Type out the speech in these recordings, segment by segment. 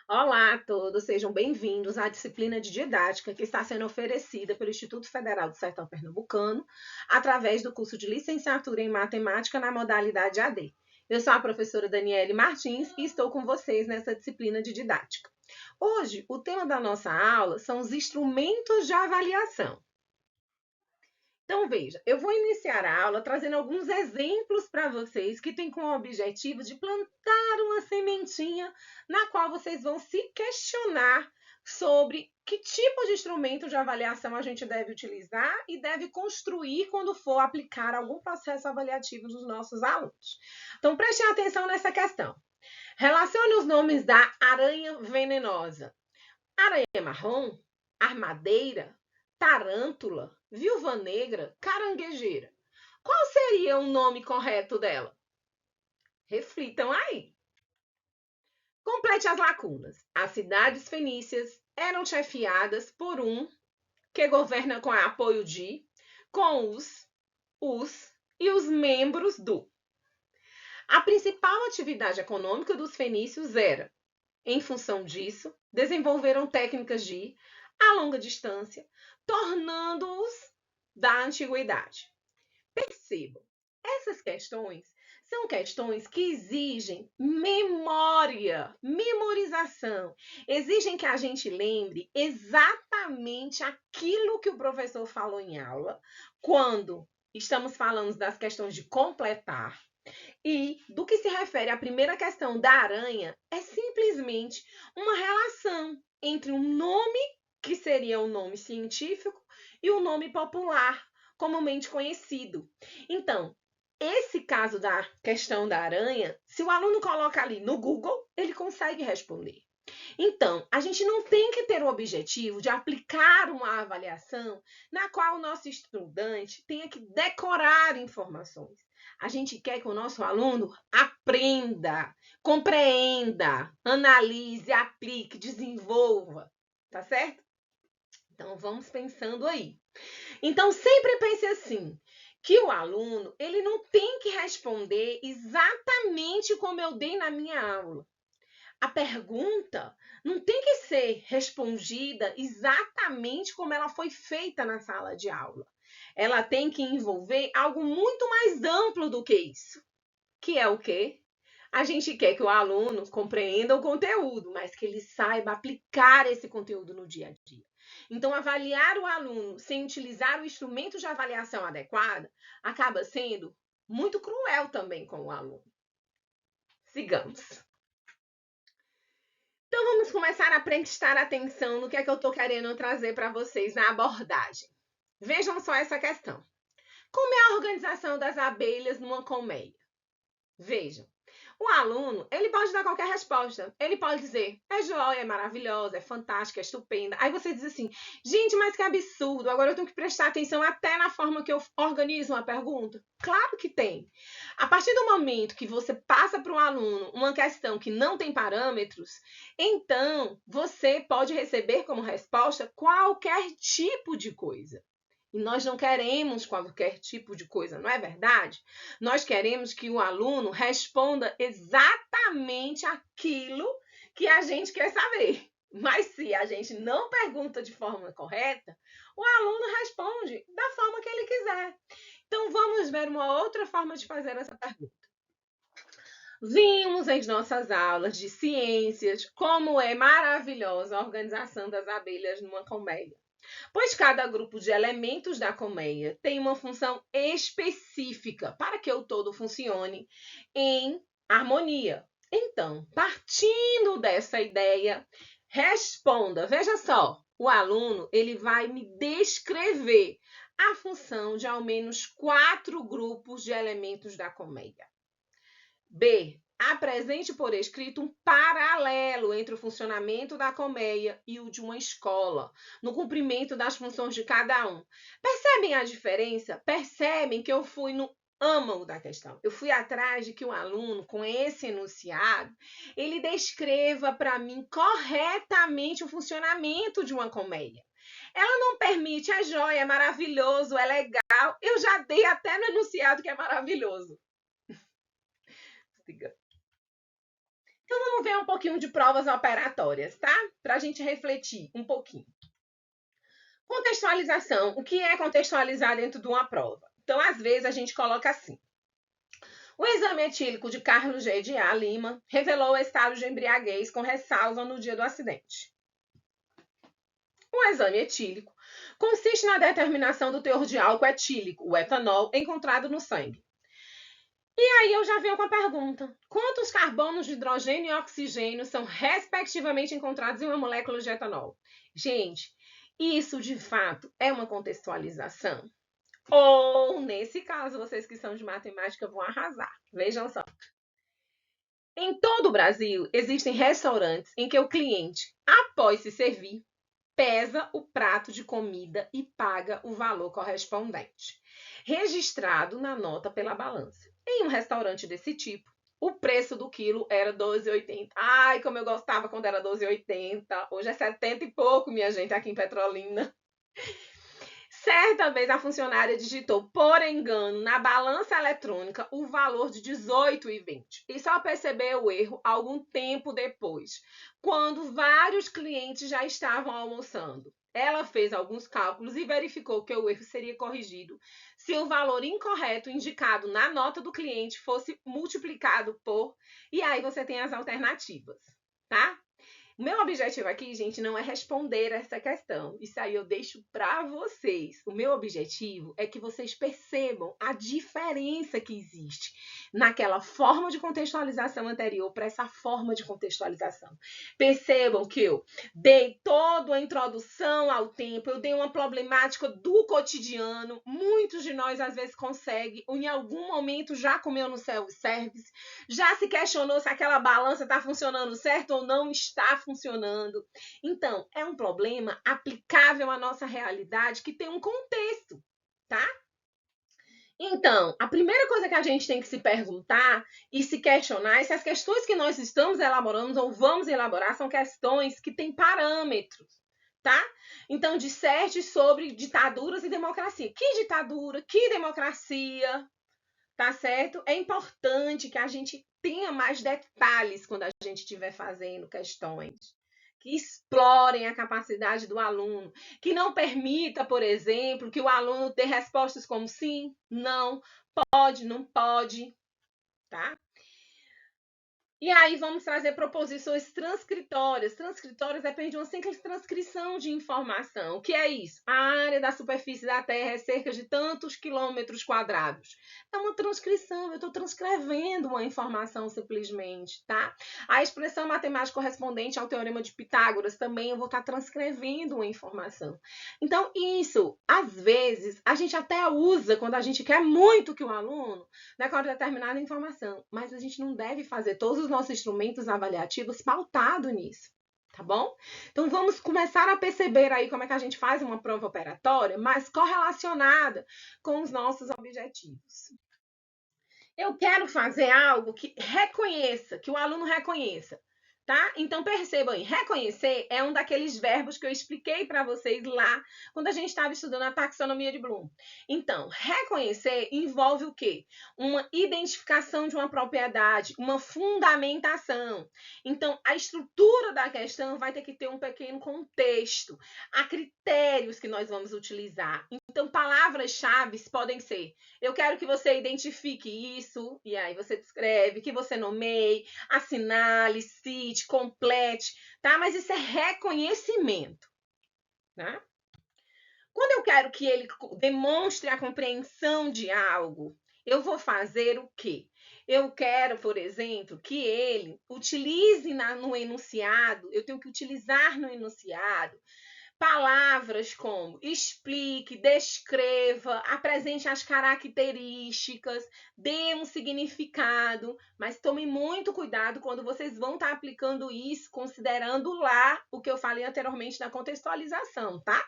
Olá a todos, sejam bem-vindos à disciplina de didática que está sendo oferecida pelo Instituto Federal do Sertão Pernambucano, através do curso de licenciatura em matemática na modalidade AD. Eu sou a professora Daniele Martins e estou com vocês nessa disciplina de didática. Hoje, o tema da nossa aula são os instrumentos de avaliação. Então, veja, eu vou iniciar a aula trazendo alguns exemplos para vocês que têm como objetivo de plantar uma sementinha na qual vocês vão se questionar sobre que tipo de instrumento de avaliação a gente deve utilizar e deve construir quando for aplicar algum processo avaliativo dos nossos alunos. Então, prestem atenção nessa questão. Relacione os nomes da aranha venenosa. Aranha marrom, armadeira, tarântula, viúva negra, caranguejeira. Qual seria o nome correto dela? Reflitam aí. Complete as lacunas. As cidades fenícias eram chefiadas por um que governa com apoio de, com os e os membros do. A principal atividade econômica dos fenícios era, em função disso, desenvolveram técnicas de a longa distância, tornando-os da antiguidade. Percebam, essas questões são questões que exigem memória, memorização, exigem que a gente lembre exatamente aquilo que o professor falou em aula, quando estamos falando das questões de completar. E do que se refere à primeira questão da aranha, é simplesmente uma relação entre um nome, que seria o nome científico, e o nome popular, comumente conhecido. Então, esse caso da questão da aranha, se o aluno coloca ali no Google, ele consegue responder. Então, a gente não tem que ter o objetivo de aplicar uma avaliação na qual o nosso estudante tenha que decorar informações. A gente quer que o nosso aluno aprenda, compreenda, analise, aplique, desenvolva, tá certo? Então, vamos pensando aí. Então, sempre pense assim, que o aluno, ele não tem que responder exatamente como eu dei na minha aula. A pergunta não tem que ser respondida exatamente como ela foi feita na sala de aula. Ela tem que envolver algo muito mais amplo do que isso. Que é o quê? A gente quer que o aluno compreenda o conteúdo, mas que ele saiba aplicar esse conteúdo no dia a dia. Então, avaliar o aluno sem utilizar o instrumento de avaliação adequado acaba sendo muito cruel também com o aluno. Sigamos. Então, vamos começar a prestar atenção no que é que eu estou querendo trazer para vocês na abordagem. Vejam só essa questão. Como é a organização das abelhas numa colmeia? Vejam. O aluno, ele pode dar qualquer resposta. Ele pode dizer, é joia, é maravilhosa, é fantástica, é estupenda. Aí você diz assim, gente, mas que absurdo, agora eu tenho que prestar atenção até na forma que eu organizo uma pergunta? Claro que tem. A partir do momento que você passa para o aluno uma questão que não tem parâmetros, então você pode receber como resposta qualquer tipo de coisa. E nós não queremos qualquer tipo de coisa, não é verdade? Nós queremos que o aluno responda exatamente aquilo que a gente quer saber. Mas se a gente não pergunta de forma correta, o aluno responde da forma que ele quiser. Então, vamos ver uma outra forma de fazer essa pergunta. Vimos em nossas aulas de ciências como é maravilhosa a organização das abelhas numa colmeia, pois cada grupo de elementos da colmeia tem uma função específica para que o todo funcione em harmonia. Então, partindo dessa ideia, responda. Veja só, o aluno ele vai me descrever a função de ao menos 4 grupos de elementos da colmeia. B. Apresente por escrito um paralelo entre o funcionamento da colmeia e o de uma escola, no cumprimento das funções de cada um. Percebem a diferença? Percebem que eu fui no âmago da questão. Eu fui atrás de que o aluno, com esse enunciado, ele descreva para mim corretamente o funcionamento de uma colmeia. Ela não permite, é joia, é maravilhoso, é legal. Eu já dei até no enunciado que é maravilhoso. Então, vamos ver um pouquinho de provas operatórias, tá? Para a gente refletir um pouquinho. Contextualização. O que é contextualizar dentro de uma prova? Então, às vezes, a gente coloca assim. O exame etílico de Carlos G. de A. Lima revelou o estado de embriaguez com ressalva no dia do acidente. O exame etílico consiste na determinação do teor de álcool etílico, o etanol, encontrado no sangue. E aí eu já venho com a pergunta: quantos carbonos de hidrogênio e oxigênio são respectivamente encontrados em uma molécula de etanol? Gente, isso de fato é uma contextualização? Ou, nesse caso, vocês que são de matemática vão arrasar. Vejam só. Em todo o Brasil, existem restaurantes em que o cliente, após se servir, pesa o prato de comida e paga o valor correspondente, registrado na nota pela balança. Em um restaurante desse tipo, o preço do quilo era R$ 12,80. Ai, como eu gostava quando era R$ 12,80. Hoje é 70 e pouco, minha gente, aqui em Petrolina. Certa vez a funcionária digitou por engano na balança eletrônica o valor de R$ 18,20 e só percebeu o erro algum tempo depois, quando vários clientes já estavam almoçando. Ela fez alguns cálculos e verificou que o erro seria corrigido se o valor incorreto indicado na nota do cliente fosse multiplicado por... E aí você tem as alternativas, tá? O meu objetivo aqui, gente, não é responder essa questão. Isso aí eu deixo para vocês. O meu objetivo é que vocês percebam a diferença que existe naquela forma de contextualização anterior para essa forma de contextualização. Percebam que eu dei toda a introdução ao tempo, eu dei uma problemática do cotidiano. Muitos de nós, às vezes, conseguem, ou em algum momento já comeu no self-service, já se questionou se aquela balança está funcionando certo ou não está funcionando. Então, é um problema aplicável à nossa realidade que tem um contexto, tá? Então, a primeira coisa que a gente tem que se perguntar e se questionar é se as questões que nós estamos elaborando ou vamos elaborar são questões que têm parâmetros, tá? Então, disserte sobre ditaduras e democracia. Que ditadura? Que democracia? Tá certo? É importante que a gente tenha mais detalhes quando a gente estiver fazendo questões, que explorem a capacidade do aluno, que não permita, por exemplo, que o aluno dê respostas como sim, não, pode, não pode, tá? E aí vamos trazer proposições transcritórias. Transcritórias depende de uma simples transcrição de informação. O que é isso? A área da superfície da Terra é cerca de tantos quilômetros quadrados. É uma transcrição, eu estou transcrevendo uma informação simplesmente, tá? A expressão matemática correspondente ao teorema de Pitágoras também eu vou estar transcrevendo uma informação. Então, isso, às vezes, a gente até usa quando a gente quer muito que o aluno decore determinada informação, mas a gente não deve fazer todos os nossos instrumentos avaliativos pautado nisso, tá bom? Então vamos começar a perceber aí como é que a gente faz uma prova operatória, mas correlacionada com os nossos objetivos. Eu quero fazer algo que reconheça, que o aluno reconheça. Tá? Então, percebam aí, reconhecer é um daqueles verbos que eu expliquei para vocês lá quando a gente estava estudando a taxonomia de Bloom. Então, reconhecer envolve o quê? Uma identificação de uma propriedade, uma fundamentação. Então, a estrutura da questão vai ter que ter um pequeno contexto. Há critérios que nós vamos utilizar. Então, palavras-chave podem ser: eu quero que você identifique isso, e aí você descreve, que você nomeie, assinale, cite, complete, tá? Mas isso é reconhecimento, tá? Quando eu quero que ele demonstre a compreensão de algo, eu vou fazer o quê? Eu quero, por exemplo, que ele utilize no enunciado, eu tenho que utilizar no enunciado palavras como explique, descreva, apresente as características, dê um significado, mas tome muito cuidado quando vocês vão estar aplicando isso, considerando lá o que eu falei anteriormente da contextualização, tá?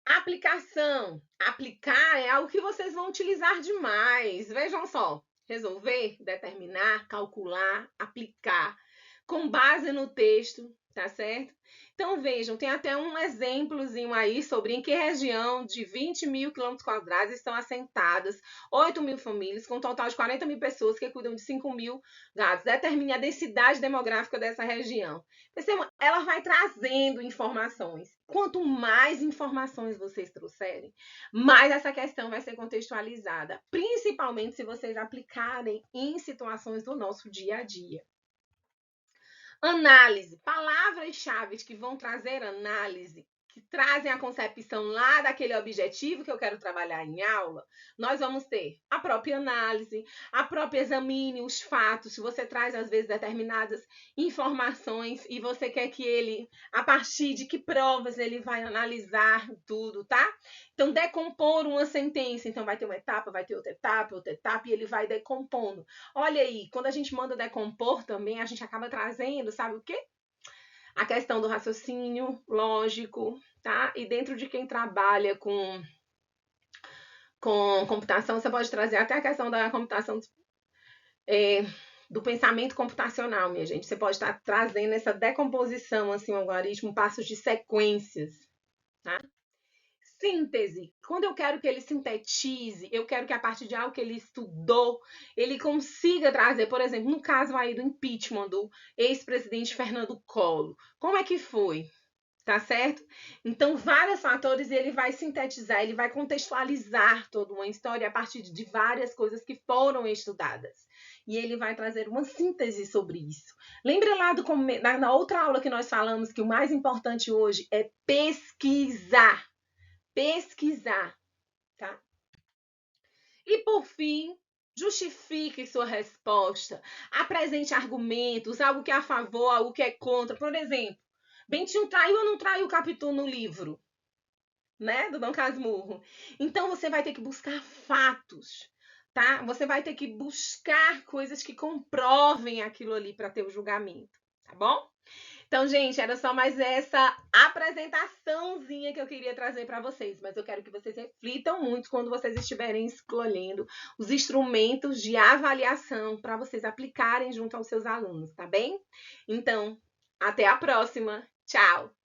Aplicação. Aplicar é algo que vocês vão utilizar demais. Vejam só. Resolver, determinar, calcular, aplicar. com base no texto, tá certo? Então, vejam, tem até um exemplozinho aí sobre em que região de 20 mil quilômetros quadrados estão assentadas 8 mil famílias, com um total de 40 mil pessoas que cuidam de 5 mil gados. Determine a densidade demográfica dessa região. Percebam, ela vai trazendo informações. Quanto mais informações vocês trouxerem, mais essa questão vai ser contextualizada, principalmente se vocês aplicarem em situações do nosso dia a dia. Análise, palavras-chave que vão trazer análise, que trazem a concepção lá daquele objetivo que eu quero trabalhar em aula, nós vamos ter a própria análise, a própria examine os fatos. Se você traz, às vezes, determinadas informações e você quer que ele, a partir de que provas ele vai analisar tudo, tá? Então, decompor uma sentença. Então, vai ter uma etapa, vai ter outra etapa, e ele vai decompondo. Olha aí, quando a gente manda decompor também, a gente acaba trazendo, sabe o quê? A questão do raciocínio lógico, tá? E dentro de quem trabalha com computação, você pode trazer até a questão da computação do pensamento computacional, minha gente. Você pode estar trazendo essa decomposição, assim, o algoritmo, passos de sequências, tá? Síntese. Quando eu quero que ele sintetize, eu quero que a partir de algo que ele estudou, ele consiga trazer, por exemplo, no caso aí do impeachment do ex-presidente Fernando Collor. Como é que foi? Tá certo? Então, vários fatores e ele vai sintetizar, ele vai contextualizar toda uma história a partir de várias coisas que foram estudadas. E ele vai trazer uma síntese sobre isso. Lembra lá na outra aula que nós falamos que o mais importante hoje é pesquisar. Pesquisar, tá? E por fim, justifique sua resposta. Apresente argumentos, algo que é a favor, algo que é contra. Por exemplo, Bentinho traiu ou não traiu o Capitu no livro, né, do Dom Casmurro? Então você vai ter que buscar fatos, tá? Você vai ter que buscar coisas que comprovem aquilo ali para ter o julgamento, tá bom? Então, gente, era só mais essa apresentaçãozinha que eu queria trazer para vocês, mas eu quero que vocês reflitam muito quando vocês estiverem escolhendo os instrumentos de avaliação para vocês aplicarem junto aos seus alunos, tá bem? Então, até a próxima. Tchau!